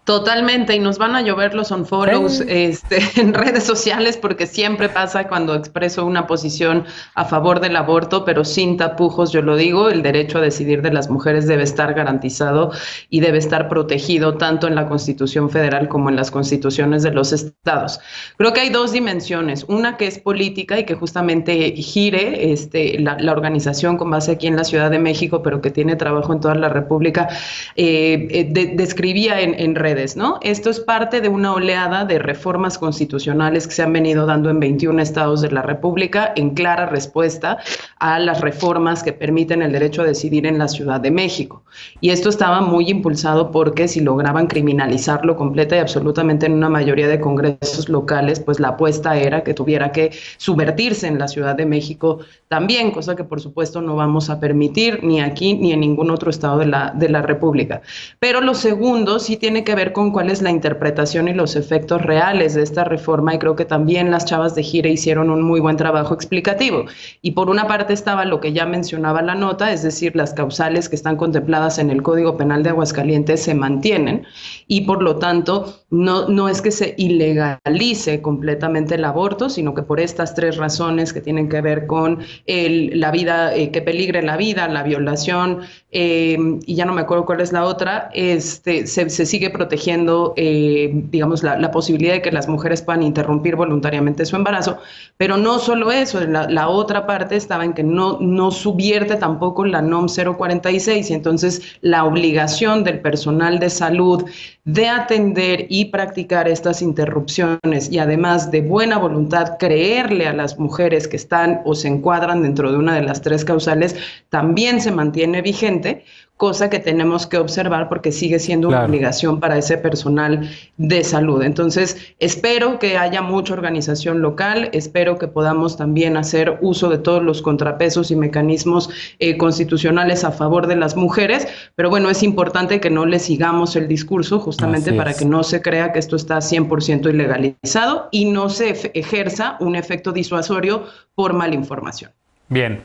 Totalmente, y nos van a llover los unfollows en redes sociales porque siempre pasa cuando expreso una posición a favor del aborto, pero sin tapujos, yo lo digo, el derecho a decidir de las mujeres debe estar garantizado y debe estar protegido tanto en la Constitución Federal como en las constituciones de los estados. Creo que hay dos dimensiones, una que es política y que justamente gire la organización con base aquí en la Ciudad de México, pero que tiene trabajo en toda la República, describía en redes, ¿no? Esto es parte de una oleada de reformas constitucionales que se han venido dando en 21 estados de la República en clara respuesta a las reformas que permiten el derecho a decidir en la Ciudad de México. Y esto estaba muy impulsado porque si lograban criminalizarlo completa y absolutamente en una mayoría de congresos locales, pues la apuesta era que tuviera que subvertirse en la Ciudad de México también, cosa que por supuesto no vamos a permitir ni aquí ni en ningún otro estado de la República. Pero lo segundo sí tiene que ver con cuál es la interpretación y los efectos reales de esta reforma, y creo que también las chavas de Gire hicieron un muy buen trabajo explicativo. Y por una parte estaba lo que ya mencionaba la nota, es decir, las causales que están contempladas en el Código Penal de Aguascalientes se mantienen y por lo tanto no es que se ilegalice completamente el aborto, sino que por estas tres razones que tienen que ver con la vida, que peligre la vida, la violación, y ya no me acuerdo cuál es la otra, se sigue protegiendo, digamos, la posibilidad de que las mujeres puedan interrumpir voluntariamente su embarazo, pero no solo eso, la otra parte estaba en que no subvierte tampoco la NOM 046, y entonces la obligación del personal de salud de atender y practicar estas interrupciones y además de buena voluntad creerle a las mujeres que están o se encuadran dentro de una de las tres causales también se mantiene vigente, cosa que tenemos que observar porque sigue siendo una obligación para ese personal de salud. Entonces, espero que haya mucha organización local, espero que podamos también hacer uso de todos los contrapesos y mecanismos constitucionales a favor de las mujeres, pero bueno, es importante que no le sigamos el discurso justamente para que no se crea que esto está 100% ilegalizado y no se ejerza un efecto disuasorio por mala información. Bien.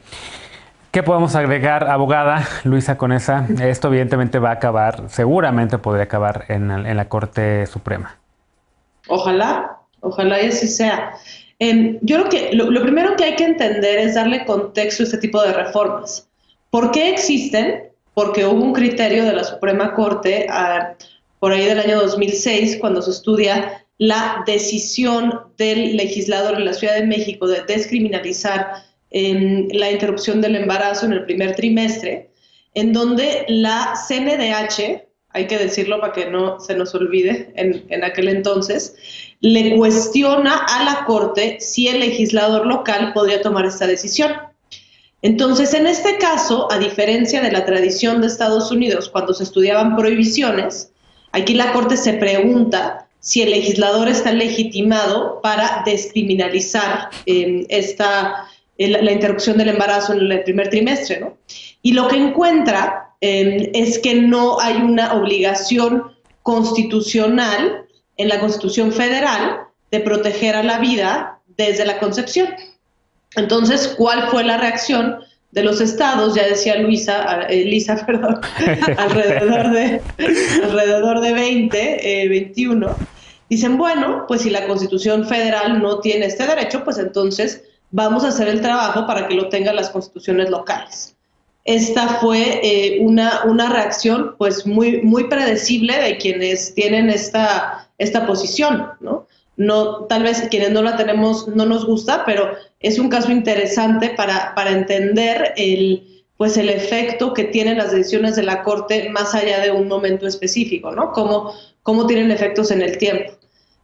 ¿Qué podemos agregar, abogada Luisa Conesa? Esto evidentemente va a acabar, seguramente podría acabar en la Corte Suprema. Ojalá y así sea. Yo creo que lo primero que hay que entender es darle contexto a este tipo de reformas. ¿Por qué existen? Porque hubo un criterio de la Suprema Corte por ahí del año 2006, cuando se estudia la decisión del legislador en la Ciudad de México de descriminalizar la interrupción del embarazo en el primer trimestre, en donde la CNDH hay que decirlo para que no se nos olvide, en aquel entonces, le cuestiona a la Corte si el legislador local podría tomar esta decisión. Entonces, en este caso, a diferencia de la tradición de Estados Unidos, cuando se estudiaban prohibiciones, aquí la Corte se pregunta si el legislador está legitimado para descriminalizar la interrupción del embarazo en el primer trimestre, ¿no? Y lo que encuentra es que no hay una obligación constitucional en la Constitución Federal de proteger a la vida desde la concepción. Entonces, ¿cuál fue la reacción de los estados? Ya decía Lisa, alrededor de 20, 21. Dicen, bueno, pues si la Constitución Federal no tiene este derecho, pues entonces vamos a hacer el trabajo para que lo tengan las constituciones locales. Esta fue una reacción pues muy predecible de quienes tienen esta posición, ¿no? No, tal vez quienes no la tenemos no nos gusta, pero es un caso interesante para entender el efecto que tienen las decisiones de la Corte más allá de un momento específico, ¿no? Cómo tienen efectos en el tiempo.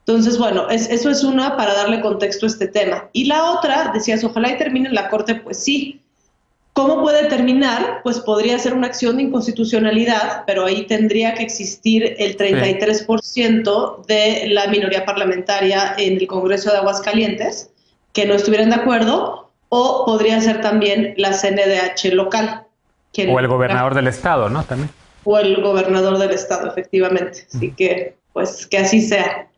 Entonces, bueno, eso es una para darle contexto a este tema. Y la otra, decías, ojalá y termine en la Corte, pues sí. ¿Cómo puede terminar? Pues podría ser una acción de inconstitucionalidad, pero ahí tendría que existir el 33% de la minoría parlamentaria en el Congreso de Aguascalientes que no estuvieran de acuerdo, o podría ser también la CNDH local. O el gobernador del estado, ¿no? También. O el gobernador del estado, efectivamente. Así que, pues, que así sea.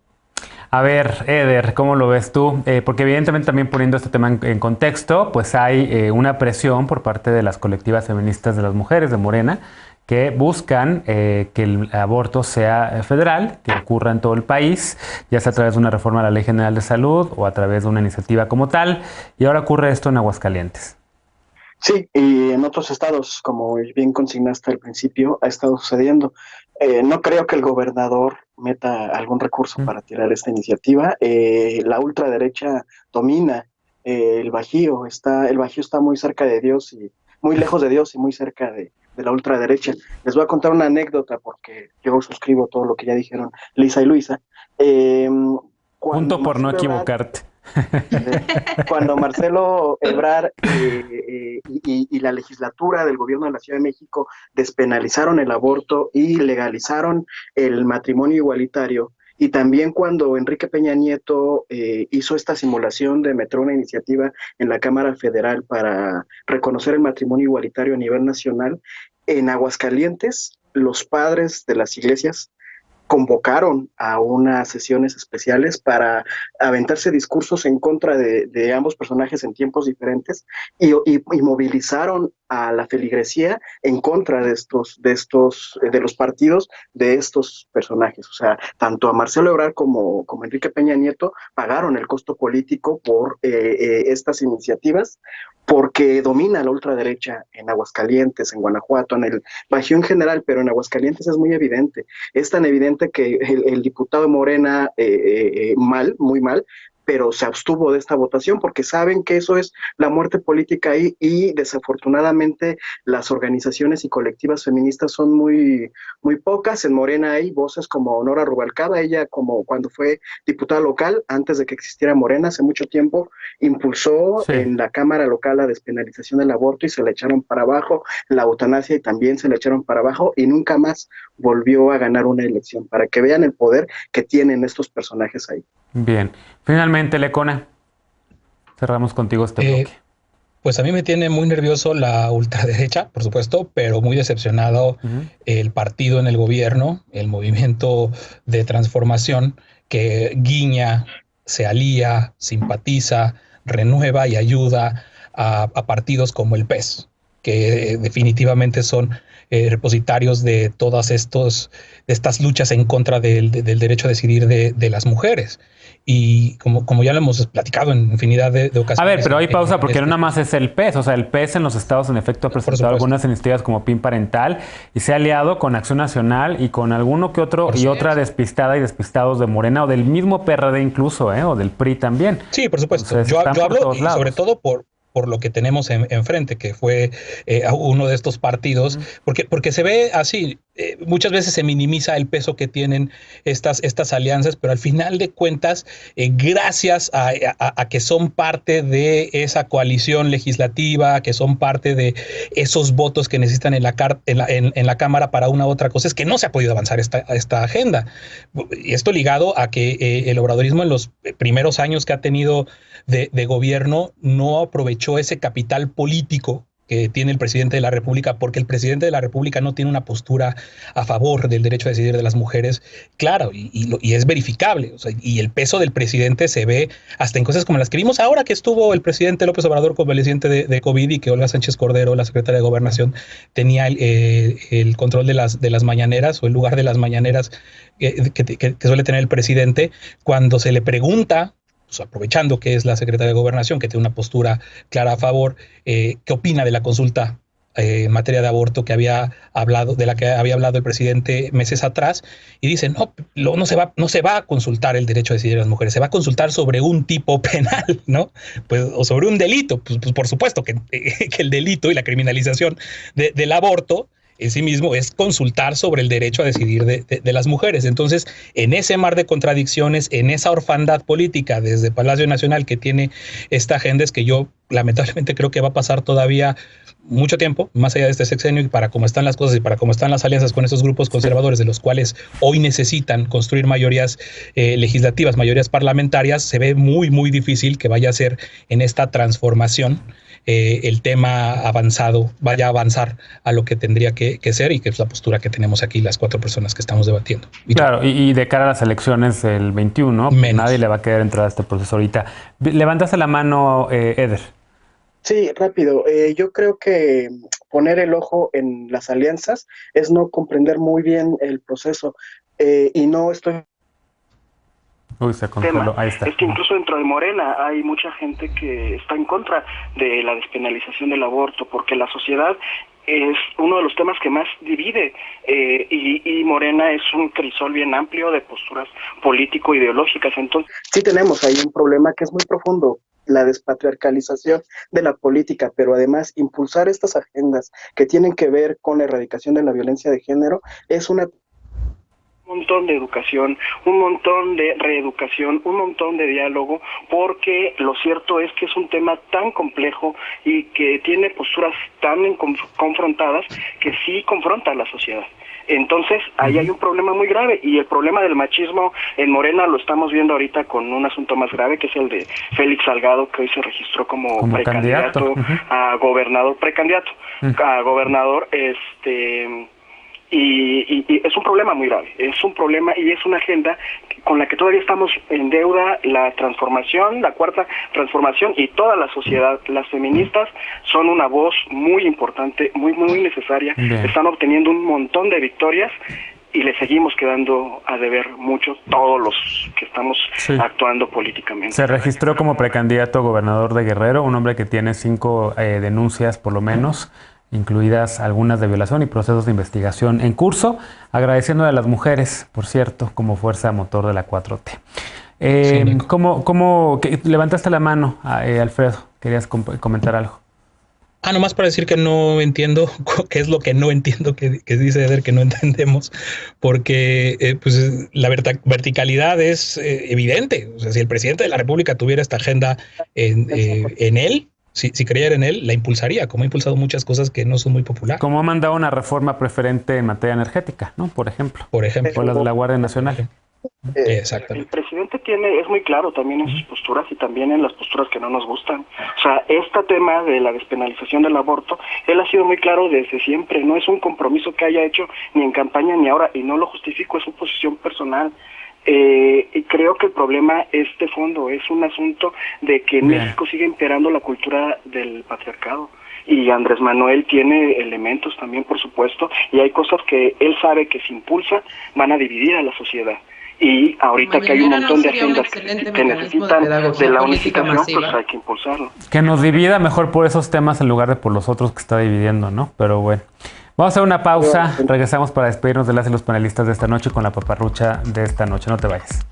A ver, Eder, ¿cómo lo ves tú? Porque evidentemente también poniendo este tema en contexto, pues hay una presión por parte de las colectivas feministas de las mujeres de Morena que buscan que el aborto sea federal, que ocurra en todo el país, ya sea a través de una reforma a la Ley General de Salud o a través de una iniciativa como tal, y ahora ocurre esto en Aguascalientes. Sí, y en otros estados, como bien consignaste al principio, ha estado sucediendo. No creo que el gobernador meta algún recurso para tirar esta iniciativa. La ultraderecha domina el Bajío. El Bajío está muy cerca de Dios y muy lejos de Dios y muy cerca de la ultraderecha. Les voy a contar una anécdota porque yo suscribo todo lo que ya dijeron Lisa y Luisa. Punto por no equivocarte. Cuando Marcelo Ebrard y la legislatura del gobierno de la Ciudad de México despenalizaron el aborto y legalizaron el matrimonio igualitario, y también cuando Enrique Peña Nieto hizo esta simulación de meter una iniciativa en la Cámara Federal para reconocer el matrimonio igualitario a nivel nacional, en Aguascalientes los padres de las iglesias convocaron a unas sesiones especiales para aventarse discursos en contra de ambos personajes en tiempos diferentes y movilizaron a la feligresía en contra de los partidos de estos personajes. O sea, tanto a Marcelo Ebrard como Enrique Peña Nieto pagaron el costo político por estas iniciativas, porque domina la ultraderecha en Aguascalientes, en Guanajuato, en el Bajío en general, pero en Aguascalientes es muy evidente. Es tan evidente que el diputado Morena, muy mal, pero se abstuvo de esta votación porque saben que eso es la muerte política ahí, y desafortunadamente las organizaciones y colectivas feministas son muy pocas. En Morena hay voces como Nora Rubalcaba, ella como cuando fue diputada local, antes de que existiera Morena, hace mucho tiempo, impulsó en la Cámara local la despenalización del aborto y se le echaron para abajo, la eutanasia y también se le echaron para abajo, y nunca más volvió a ganar una elección, para que vean el poder que tienen estos personajes ahí. Bien. Finalmente, Lecona, cerramos contigo este bloque. Pues a mí me tiene muy nervioso la ultraderecha, por supuesto, pero muy decepcionado el partido en el gobierno, el Movimiento de Transformación, que guiña, se alía, simpatiza, renueva y ayuda a partidos como el PES, que definitivamente son repositarios de todas estas luchas en contra del derecho a decidir de las mujeres. Y como ya lo hemos platicado en infinidad de ocasiones. A ver, pero hay pausa porque no nada más es el PES. O sea, el PES en los estados en efecto ha presentado algunas iniciativas como PIN parental y se ha aliado con Acción Nacional y con alguno que otro y otra despistada y despistados de Morena o del mismo PRD incluso, o del PRI también. Sí, por supuesto. Entonces, yo hablo y sobre todo por lo que tenemos enfrente, que fue uno de estos partidos, porque se ve así, muchas veces se minimiza el peso que tienen estas alianzas, pero al final de cuentas, gracias a que son parte de esa coalición legislativa, que son parte de esos votos que necesitan en la Cámara para una u otra cosa, es que no se ha podido avanzar esta agenda. Y esto ligado a que el obradorismo en los primeros años que ha tenido de gobierno no aprovechó ese capital político que tiene el presidente de la República, porque el presidente de la República no tiene una postura a favor del derecho a decidir de las mujeres, claro, y es verificable. O sea, y el peso del presidente se ve hasta en cosas como las que vimos ahora que estuvo el presidente López Obrador convaleciente de COVID, y que Olga Sánchez Cordero, la secretaria de Gobernación, tenía el control de las mañaneras, o el lugar de las mañaneras que suele tener el presidente. Cuando se le pregunta, pues aprovechando que es la secretaria de Gobernación, que tiene una postura clara a favor, ¿qué opina de la consulta en materia de aborto de la que había hablado el presidente meses atrás? Y dicen, no se va a consultar el derecho a decidir de las mujeres, se va a consultar sobre un tipo penal, ¿no? Pues, o sobre un delito. Pues por supuesto que el delito y la criminalización del aborto en sí mismo es consultar sobre el derecho a decidir de las mujeres. Entonces, en ese mar de contradicciones, en esa orfandad política desde Palacio Nacional que tiene esta agenda, es que yo lamentablemente creo que va a pasar todavía mucho tiempo, más allá de este sexenio, y para cómo están las cosas y para cómo están las alianzas con esos grupos conservadores, de los cuales hoy necesitan construir mayorías legislativas, mayorías parlamentarias, se ve muy, muy difícil que vaya a ser en esta transformación el tema vaya a avanzar a lo que tendría que ser, y que es la postura que tenemos aquí las 4 personas que estamos debatiendo. Claro, y de cara a las elecciones del 21, pues nadie le va a quedar entrada a este proceso ahorita. Levantaste la mano, Eder. Sí, rápido. Yo creo que poner el ojo en las alianzas es no comprender muy bien el proceso, y no estoy... Uy, se congeló. Ahí está. Es que incluso dentro de Morena hay mucha gente que está en contra de la despenalización del aborto, porque la sociedad es uno de los temas que más divide, y Morena es un crisol bien amplio de posturas político-ideológicas. Entonces, sí tenemos ahí un problema que es muy profundo, la despatriarcalización de la política, pero además impulsar estas agendas que tienen que ver con la erradicación de la violencia de género es un montón de educación, un montón de reeducación, un montón de diálogo, porque lo cierto es que es un tema tan complejo y que tiene posturas tan confrontadas que sí confronta a la sociedad. Entonces, ahí hay un problema muy grave, y el problema del machismo en Morena lo estamos viendo ahorita con un asunto más grave, que es el de Félix Salgado, que hoy se registró como precandidato a gobernador, a gobernador, y es un problema muy grave, es un problema, y es una agenda con la que todavía estamos en deuda. La transformación, la cuarta transformación, y toda la sociedad, las feministas son una voz muy importante, muy, muy necesaria. Bien. Están obteniendo un montón de victorias, y le seguimos quedando a deber mucho todos los que estamos actuando políticamente. Se registró como precandidato a gobernador de Guerrero, un hombre que tiene 5 denuncias por lo menos, incluidas algunas de violación y procesos de investigación en curso, agradeciendo a las mujeres, por cierto, como fuerza motor de la 4T. ¿Cómo levantaste la mano, Alfredo? ¿Querías comentar algo? Nomás para decir que no entiendo, qué es lo que no entiendo, que dice Eder que no entendemos, porque pues la verticalidad es evidente. O sea, si el presidente de la República tuviera esta agenda en él, si creyera en él, la impulsaría, como ha impulsado muchas cosas que no son muy populares. Como ha mandado una reforma preferente en materia energética, ¿no? Por ejemplo. O la de la Guardia Nacional. Exactamente. El presidente es muy claro también en sus posturas, y también en las posturas que no nos gustan. O sea, este tema de la despenalización del aborto, él ha sido muy claro desde siempre. No es un compromiso que haya hecho ni en campaña ni ahora, y no lo justifico, es su posición personal. Y creo que el problema es de fondo, es un asunto de que en México sigue imperando la cultura del patriarcado, y Andrés Manuel tiene elementos también, por supuesto, y hay cosas que él sabe que si impulsa van a dividir a la sociedad. Y ahorita que hay un montón de agendas que necesitan de la unificación, pues hay que impulsarlo. Que nos divida mejor por esos temas en lugar de por los otros que está dividiendo, ¿no? Pero bueno. Vamos a hacer una pausa, regresamos para despedirnos de las y los panelistas de esta noche con la paparrucha de esta noche. No te vayas.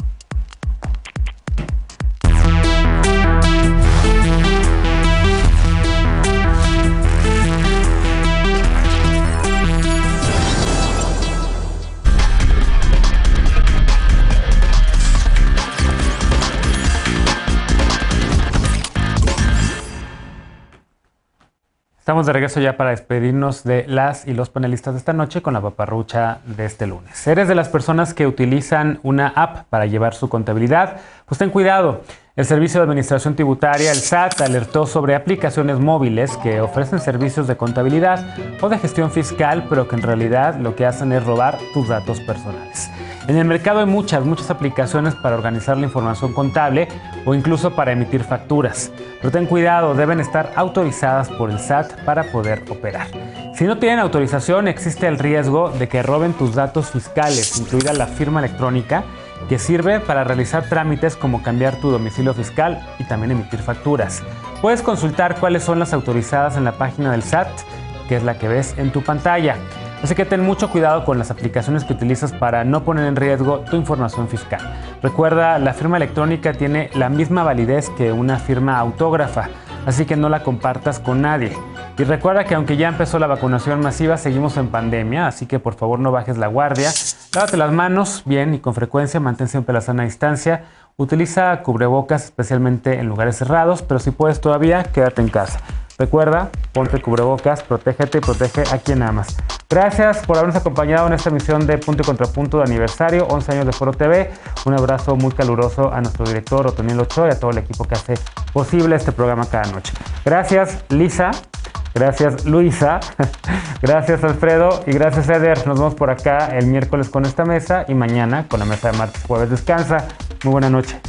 Estamos de regreso ya para despedirnos de las y los panelistas de esta noche con la paparrucha de este lunes. ¿Eres de las personas que utilizan una app para llevar su contabilidad? Pues ten cuidado. El Servicio de Administración Tributaria, el SAT, alertó sobre aplicaciones móviles que ofrecen servicios de contabilidad o de gestión fiscal, pero que en realidad lo que hacen es robar tus datos personales. En el mercado hay muchas aplicaciones para organizar la información contable o incluso para emitir facturas. Pero ten cuidado, deben estar autorizadas por el SAT para poder operar. Si no tienen autorización, existe el riesgo de que roben tus datos fiscales, incluida la firma electrónica, que sirve para realizar trámites como cambiar tu domicilio fiscal y también emitir facturas. Puedes consultar cuáles son las autorizadas en la página del SAT, que es la que ves en tu pantalla. Así que ten mucho cuidado con las aplicaciones que utilizas para no poner en riesgo tu información fiscal. Recuerda, la firma electrónica tiene la misma validez que una firma autógrafa, así que no la compartas con nadie. Y recuerda que aunque ya empezó la vacunación masiva, seguimos en pandemia, así que por favor no bajes la guardia. Lávate las manos bien y con frecuencia, mantén siempre la sana distancia. Utiliza cubrebocas, especialmente en lugares cerrados, pero si puedes todavía, quédate en casa. Recuerda, ponte cubrebocas, protégete y protege a quien amas. Gracias por habernos acompañado en esta emisión de Punto y Contrapunto de aniversario, 11 años de Foro TV. Un abrazo muy caluroso a nuestro director, Otoniel Ochoa, y a todo el equipo que hace posible este programa cada noche. Gracias, Lisa. Gracias, Luisa. Gracias, Alfredo. Y gracias, Eder. Nos vemos por acá el miércoles con esta mesa y mañana con la mesa de martes, jueves. Descansa. Muy buena noche.